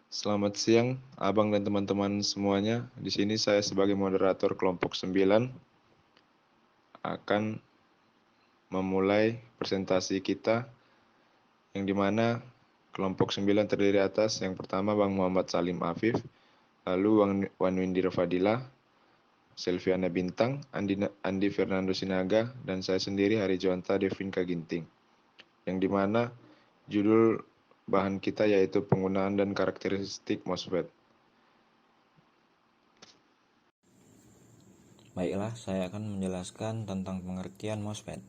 Selamat siang, Abang dan teman-teman semuanya. Di sini saya sebagai moderator kelompok 9 akan memulai presentasi kita yang dimana kelompok 9 terdiri atas yang pertama Bang Muhammad Salim Afif, lalu Wan Windir Fadila, Selviana Bintang, Andi Fernando Sinaga, dan saya sendiri Hari Juanta Devin Kaginting. Yang dimana judul bahan kita yaitu penggunaan dan karakteristik MOSFET. Baiklah, saya akan menjelaskan tentang pengertian MOSFET.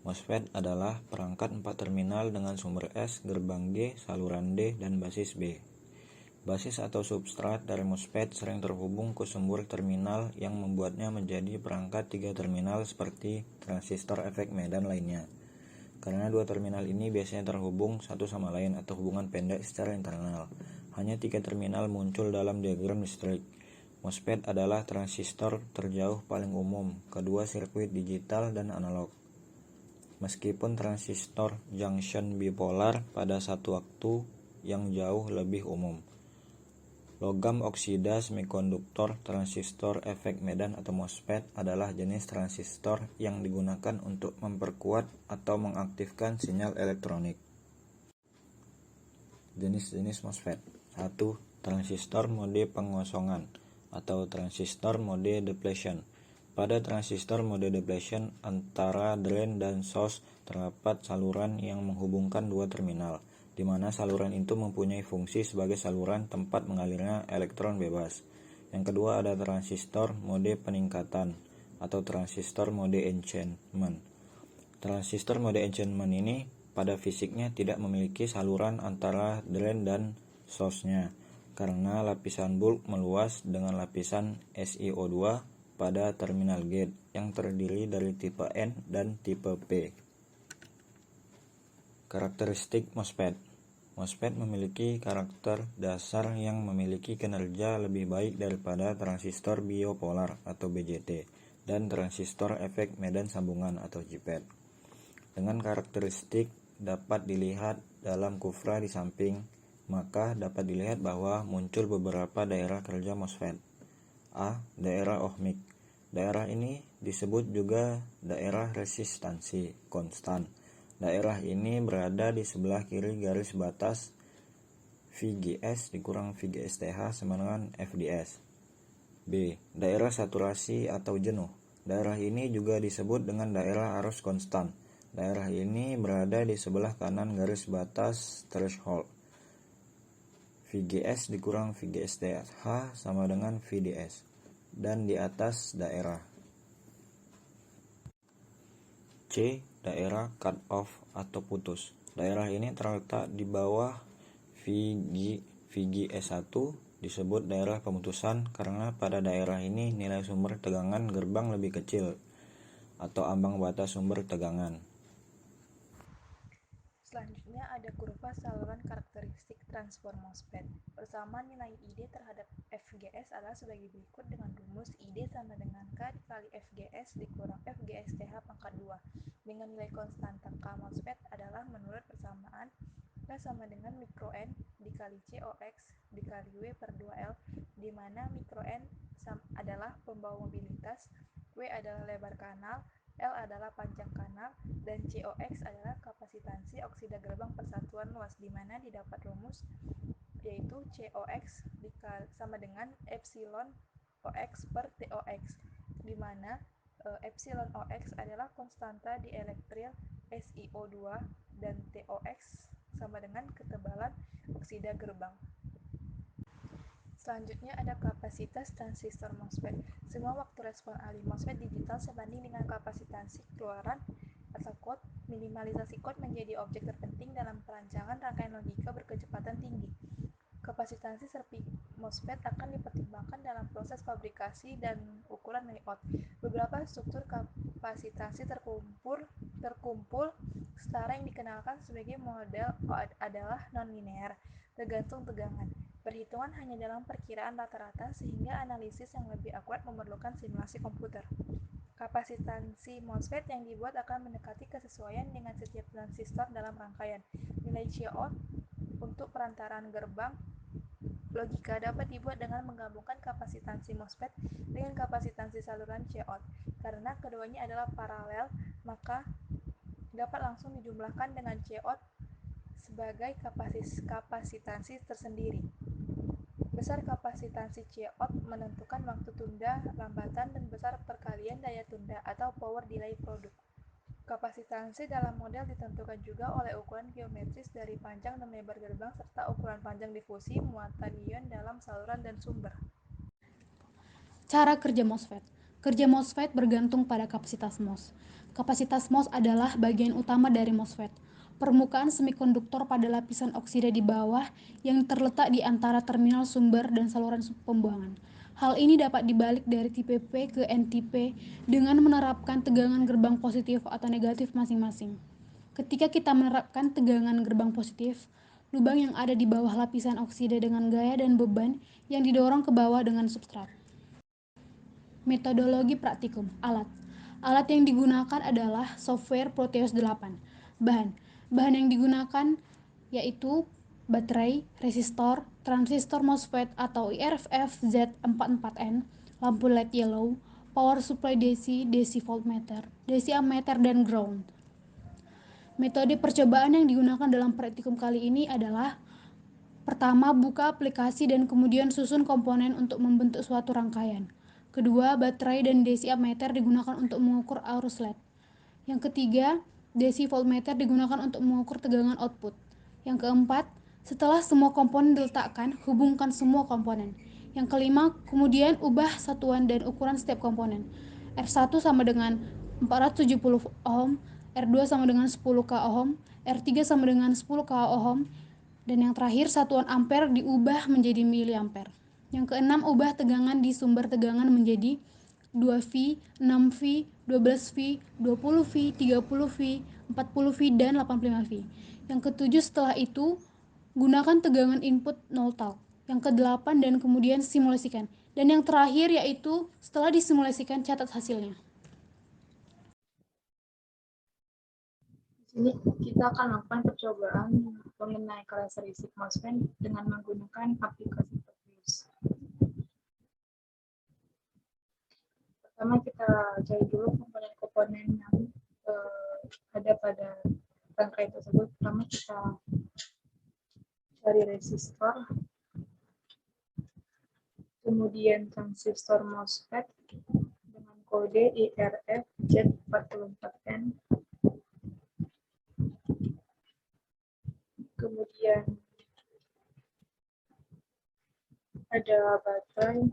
MOSFET adalah perangkat 4 terminal dengan sumber S, gerbang G, saluran D, dan basis B. Basis atau substrat dari MOSFET sering terhubung ke sumber terminal yang membuatnya menjadi perangkat 3 terminal seperti transistor efek Medan lainnya. Karena dua terminal ini biasanya terhubung satu sama lain atau hubungan pendek secara internal. Hanya 3 terminal muncul dalam diagram listrik. MOSFET adalah transistor terjauh paling umum, kedua sirkuit digital dan analog. Meskipun transistor junction bipolar pada satu waktu yang jauh lebih umum. Logam oksida semikonduktor transistor efek Medan atau MOSFET adalah jenis transistor yang digunakan untuk memperkuat atau mengaktifkan sinyal elektronik. Jenis-jenis MOSFET. 1. Transistor mode pengosongan atau transistor mode depletion. Pada transistor mode depletion, antara drain dan source terdapat saluran yang menghubungkan dua terminal, di mana saluran itu mempunyai fungsi sebagai saluran tempat mengalirnya elektron bebas. Yang kedua ada transistor mode peningkatan atau transistor mode enchantment. Transistor mode enchantment ini pada fisiknya tidak memiliki saluran antara drain dan source-nya, karena lapisan bulk meluas dengan lapisan SiO2 pada terminal gate yang terdiri dari tipe N dan tipe P. Karakteristik MOSFET. MOSFET memiliki karakter dasar yang memiliki kinerja lebih baik daripada transistor biopolar atau BJT dan transistor efek Medan sambungan atau JFET. Dengan karakteristik dapat dilihat dalam kufra di samping, maka dapat dilihat bahwa muncul beberapa daerah kerja MOSFET. A. Daerah ohmik. Daerah ini disebut juga daerah resistansi konstan. Daerah ini berada di sebelah kiri garis batas VGS dikurang VGS-TH sama dengan FDS. B. Daerah saturasi atau jenuh. Daerah ini juga disebut dengan daerah arus konstan. Daerah ini berada di sebelah kanan garis batas threshold. VGS dikurang VGS-TH sama dengan VDS. Dan di atas daerah. C. Daerah cut off atau putus. Daerah ini terletak di bawah VGS1 disebut daerah pemutusan karena pada daerah ini nilai sumber tegangan gerbang lebih kecil atau ambang batas sumber tegangan. Selanjutnya ada kurva saluran karakteristik transform MOSFET. Bersama nilai ID terhadap FGS adalah sebagai berikut dengan rumus ID sama dengan K dikali FGS dikurang FGS-TH pangkat 2. Dengan nilai konstanta K MOSFET adalah menurut persamaan K sama dengan mikro N dikali COX dikali W per 2L, di mana mikro N adalah pembawa mobilitas, W adalah lebar kanal, L adalah panjang kanal, dan COX adalah kapasitansi oksida gerbang persatuan luas, di mana didapat rumus yaitu COX sama dengan epsilon OX per TOX, di mana epsilon OX adalah konstanta dielektril SiO2 dan TOX sama dengan ketebalan oksida gerbang. Selanjutnya ada kapasitas transistor MOSFET. Semua waktu respon alih MOSFET digital sebanding dengan kapasitansi keluaran atau code. Minimalisasi code menjadi objek terpenting dalam perancangan rangkaian logika berkecepatan tinggi. Kapasitansi serpik MOSFET akan dipertimbangkan dalam proses fabrikasi dan ukuran layout. Beberapa struktur kapasitansi terkumpul setara yang dikenalkan sebagai model adalah non-linear, tergantung tegangan. Perhitungan hanya dalam perkiraan rata-rata sehingga analisis yang lebih akurat memerlukan simulasi komputer. Kapasitansi MOSFET yang dibuat akan mendekati kesesuaian dengan setiap transistor dalam rangkaian. Nilai Cout untuk perantaraan gerbang logika dapat dibuat dengan menggabungkan kapasitansi MOSFET dengan kapasitansi saluran Cout. Karena keduanya adalah paralel, maka dapat langsung dijumlahkan dengan Cout sebagai kapasitansi tersendiri. Besar kapasitansi Cout menentukan waktu tunda, lambatan, dan besar perkalian daya tunda atau power delay produk. Kapasitansi dalam model ditentukan juga oleh ukuran geometris dari panjang dan lebar gerbang serta ukuran panjang difusi, muatan ion dalam saluran dan sumber. Cara kerja MOSFET. Kerja MOSFET bergantung pada kapasitas MOS. Kapasitas MOS adalah bagian utama dari MOSFET. Permukaan semikonduktor pada lapisan oksida di bawah yang terletak di antara terminal sumber dan saluran pembuangan. Hal ini dapat dibalik dari tipe P ke N-tipe dengan menerapkan tegangan gerbang positif atau negatif masing-masing. Ketika kita menerapkan tegangan gerbang positif, lubang yang ada di bawah lapisan oksida dengan gaya dan beban yang didorong ke bawah dengan substrat. Metodologi praktikum. Alat yang digunakan adalah software Proteus 8. Bahan yang digunakan yaitu baterai, resistor, transistor MOSFET atau IRF Z44N, lampu LED yellow, power supply DC, DC voltmeter, DC ammeter, dan ground. Metode percobaan yang digunakan dalam praktikum kali ini adalah: pertama, buka aplikasi dan kemudian susun komponen untuk membentuk suatu rangkaian. Kedua, baterai dan DC ammeter digunakan untuk mengukur arus LED. Yang ketiga, DC voltmeter digunakan untuk mengukur tegangan output. Yang keempat, setelah semua komponen diletakkan, hubungkan semua komponen. Yang kelima, kemudian ubah satuan dan ukuran setiap komponen. R1 sama dengan 470 ohm, R2 sama dengan 10 k ohm, R3 sama dengan 10 k ohm, dan yang terakhir satuan ampere diubah menjadi miliampere. Yang keenam, ubah tegangan di sumber tegangan menjadi 2V, 6V, 12V, 20V, 30V, 40V, dan 85V. Yang ketujuh, setelah itu gunakan tegangan input 0 volt. Yang kedelapan, dan kemudian simulasikan. Dan yang terakhir yaitu setelah disimulasikan catat hasilnya. Di sini kita akan melakukan percobaan mengenai karakteristik MOSFET dengan menggunakan aplikasi Proteus. Pertama kita cari dulu komponen-komponen yang ada pada rangkaian tersebut. Pertama kita cari resistor, kemudian transistor MOSFET dengan kode IRF Z44N, kemudian ada baterai,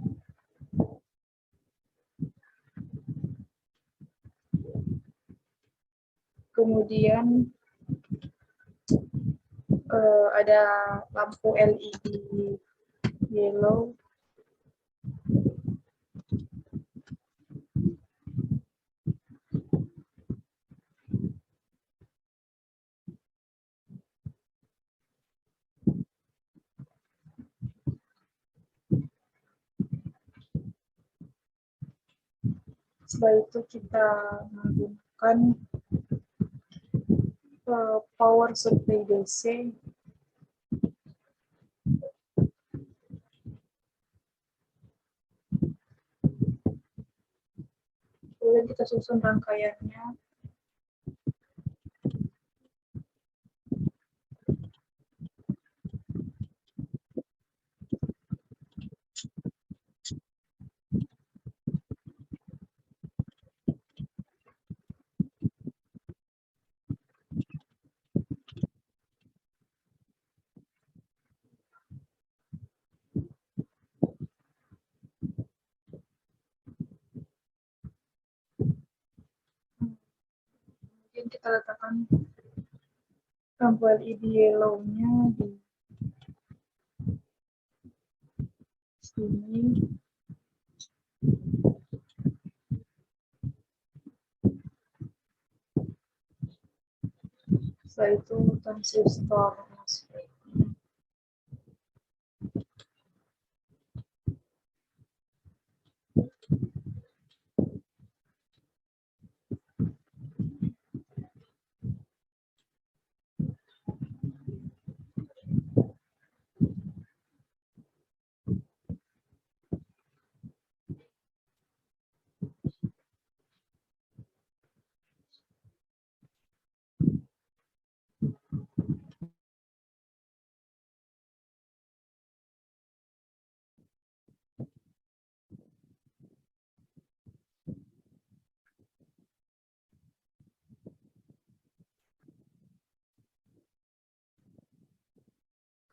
kemudian ada lampu LED yellow, setelah itu kita menggunakan power supply DC, kemudian kita susun rangkaiannya. Kemudian kita letakkan lampu LED yellow-nya di sini. Setelah itu transistor MOSFET.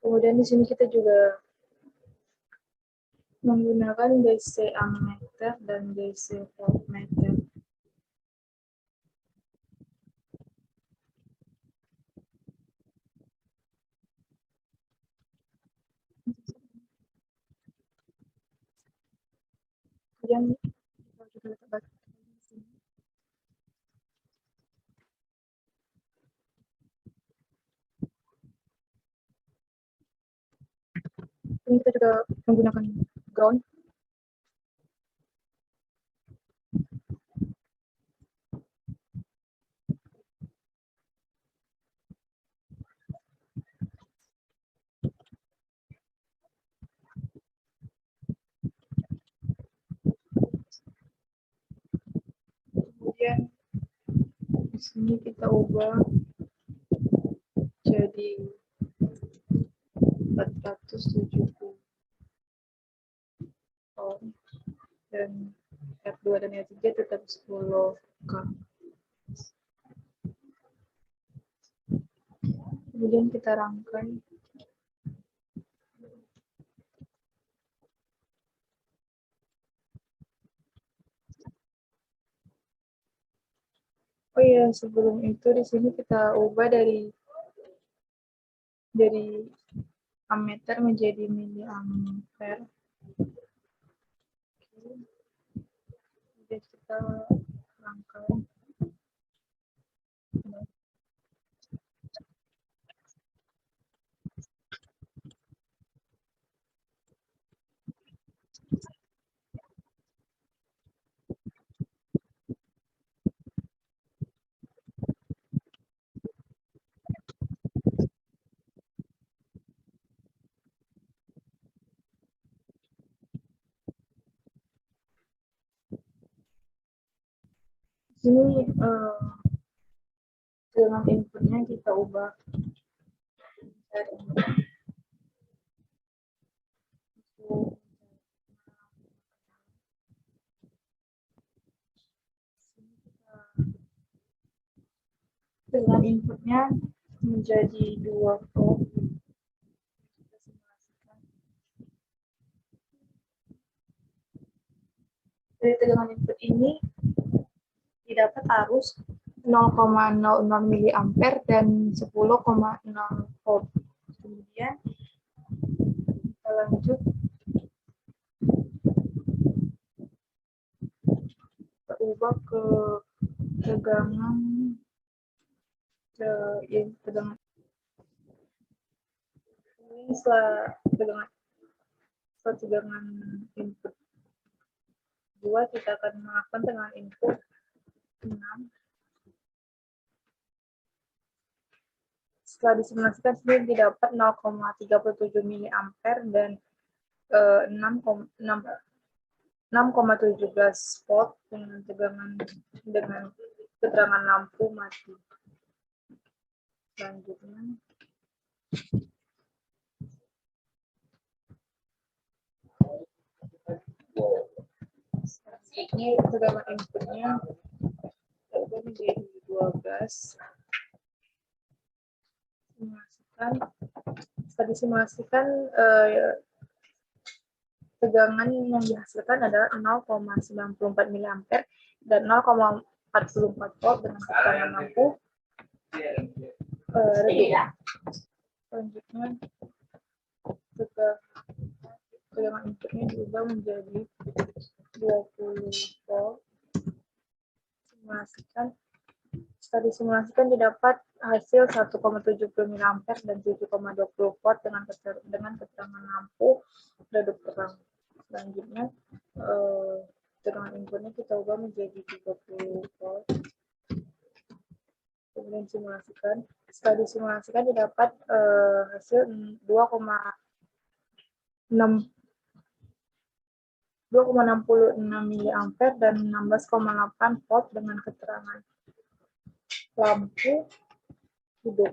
Kemudian di sini kita juga menggunakan DC ammeter dan DC voltmeter. Kemudian kita juga letak baterai di sini. Ini kita juga menggunakan ground. Kemudian di sini kita ubah jadi 470 ohm dan R2 dan R3 tetap 10 K. Kemudian kita rangkai. Oh iya, sebelum itu di sini kita ubah dari ammeter menjadi miliampere. Jadi kita rangkai. Ini dengan inputnya kita ubah dari dengan inputnya menjadi 2 volt. Dari tegangan input ini didapat arus 0,00 miliampere dan 10,0 volt. Kemudian kita lanjut kita ubah ke tegangan ini setelah tegangan input 2 kita akan melakukan tegangan input 6. Setelah disimulasikan sendiri didapat 0,37 miliampere dan 6,17 volt dengan keterangan lampu mati. Selanjutnya ini tegangan inputnya menjadi 12. Setelah disimulasikan tegangan yang dihasilkan adalah 0,94 miliampere dan 0,44 volt dengan keterangan lampu redup. Selanjutnya tegangan inputnya diubah menjadi 20 volt. Setelah disimulasikan didapat hasil 1,70 miliampere dan 7,20 volt dengan keterangan lampu redup terang. Selanjutnya tegangan inputnya kita ubah menjadi 30 volt. Kemudian simulasikan. Setelah disimulasikan didapat hasil 2,66 miliampere dan 16,8 volt dengan keterangan lampu hidup.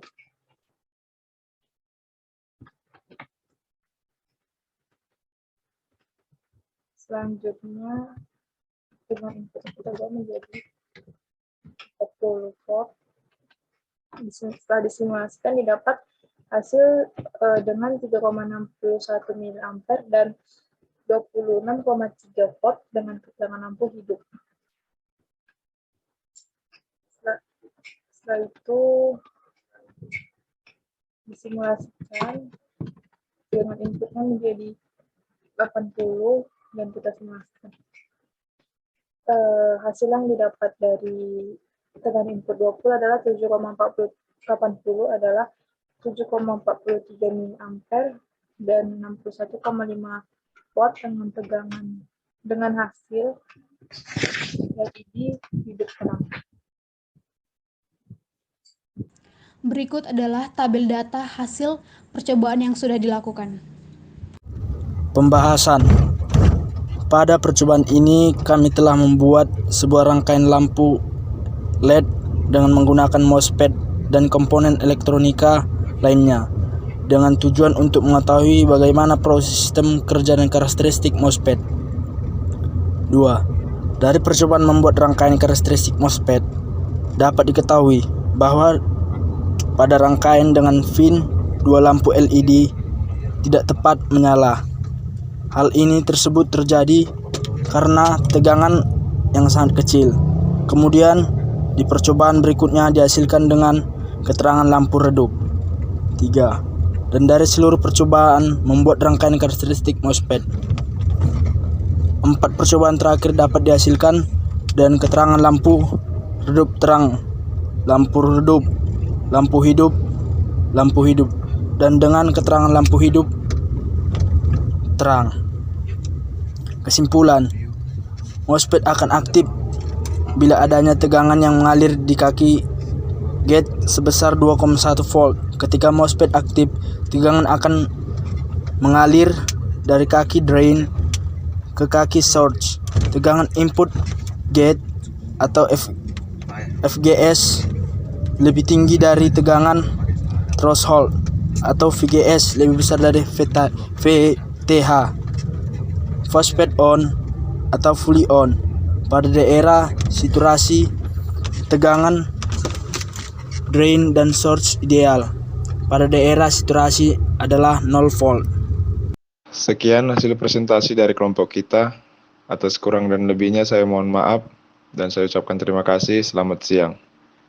Selanjutnya dengan input kita ubah menjadi 40 volt. Setelah disimulasikan didapat Hasil dengan 3,61 mA dan 26,3 volt dengan keterangan lampu hidup. Setelah itu disimulasikan dengan inputnya menjadi 80 dan kita simulasikan. Hasil yang didapat dari tegangan input 20 adalah 7,80 adalah 7,43 mA dan 61,5 watt dengan hasil LED hidup tenang. Berikut adalah tabel data hasil percobaan yang sudah dilakukan. Pembahasan. Pada percobaan ini kami telah membuat sebuah rangkaian lampu LED dengan menggunakan MOSFET dan komponen elektronika lainnya dengan tujuan untuk mengetahui bagaimana proses sistem kerja dan karakteristik MOSFET. 2. Dari percobaan membuat rangkaian karakteristik MOSFET dapat diketahui bahwa pada rangkaian dengan VIN, dua lampu LED tidak tepat menyala. Hal ini tersebut terjadi karena tegangan yang sangat kecil. Kemudian di percobaan berikutnya dihasilkan dengan keterangan lampu redup. 3. Dan dari seluruh percobaan membuat rangkaian karakteristik MOSFET, 4 percobaan terakhir dapat dihasilkan dan keterangan lampu redup terang, lampu redup, lampu hidup, dan dengan keterangan lampu hidup terang. Kesimpulan, MOSFET akan aktif bila adanya tegangan yang mengalir di kaki gate sebesar 2,1 volt. Ketika MOSFET aktif, tegangan akan mengalir dari kaki drain ke kaki source. Tegangan input gate atau FGS lebih tinggi dari tegangan threshold atau VGS lebih besar dari VTH. MOSFET on atau fully on. Pada daerah saturasi, tegangan drain dan source ideal. Pada daerah saturasi adalah 0 volt. Sekian hasil presentasi dari kelompok kita. Atas kurang dan lebihnya saya mohon maaf dan saya ucapkan terima kasih. Selamat siang.